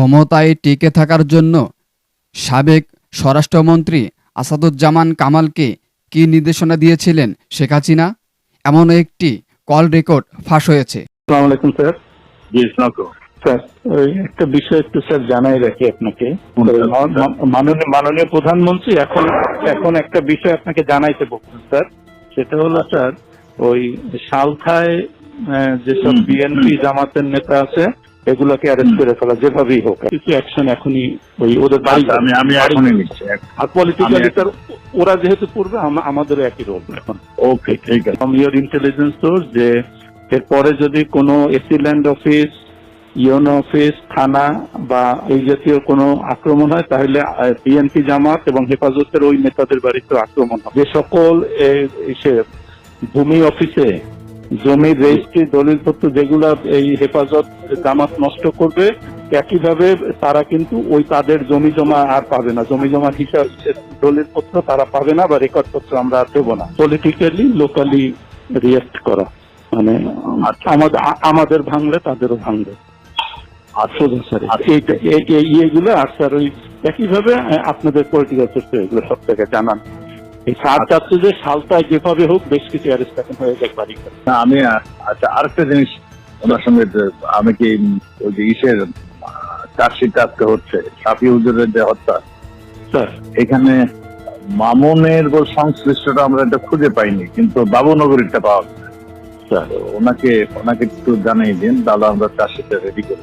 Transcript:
ক্ষমতায় টিকে থাকার জন্য সাবেক স্বরাষ্ট্রমন্ত্রী আসাদুজ্জামান কামালকে কী নির্দেশনা দিয়েছিলেন শেখ হাসিনা, এমন একটি কল রেকর্ড ফাঁস হয়েছে। আসসালামু আলাইকুম স্যার। জি, আসসালাম। স্যার, ওই একটা বিষয় একটু স্যার জানাই রাখি আপনাকে। মাননীয় প্রধানমন্ত্রী এখন একটা বিষয় আপনাকে জানাইতে বলছেন স্যার। সেটা হলো স্যার, ওই সালথায় যেসব বিএনপি জামাতের নেতা আছে এগুলোকে অ্যারেস্ট করে ফেলা, যেভাবেই হোক কিছু অ্যাকশন এখনই ওই ওদের বাড়ি। আমি এখনই নিচ্ছি। আর পলিটিক্যালি স্যার ওরা যেহেতু পড়বে, আমাদেরও একই রোল এখন। ওকে, ঠিক আছে। ফ্রম ইওর ইন্টেলিজেন্স সোর্স যে এরপরে যদি কোনো এসিল্যান্ড অফিস, ইউনো অফিস, থানা বা এই জাতীয় কোনো আক্রমণ হয়, তাহলে বিএনপি জামাত এবং হেফাজতের ওই নেতাদের বাড়িতে আক্রমণ হবে। যে সকল ভূমি অফিসে জমির রেজিস্ট্রি দলিলপত্র যেগুলা এই হেফাজত জামাত নষ্ট করবে, একইভাবে তারা কিন্তু ওই তাদের জমি জমা আর পাবে না, জমি জমা হিসাব দলিলপত্র তারা পাবে না, বা রেকর্ডপত্র আমরা আর দেবো না। পলিটিক্যালি লোকালি রিয়েক্ট করা, মানে আমাদের ভাঙলে তাদেরও ভাঙবে। এইগুলো আর স্যার ওই একইভাবে আপনাদের পলিটিক্যাল সোর্স এগুলো সব থেকে জানান। এই সার চাচ্ছে যে সালটায় যেভাবে হোক বেশ কিছু অ্যারেস্ট এখন হয়ে যায় বাড়ি। আমি আচ্ছা, আরেকটা জিনিস ওনার সঙ্গে, আমি কি ওই যে ইসের চার্জশিট আজকে হচ্ছে শাফি হুজুরের যে হত্যা, স্যার এখানে মামুনের সংশ্লিষ্টটা আমরা এটা খুঁজে পাইনি, কিন্তু বাবুনগরীরটা পাওয়া গেছে। ওনাকে একটু জানিয়ে দিন, তাহলে আমরা চার্জশিটটা রেডি করি।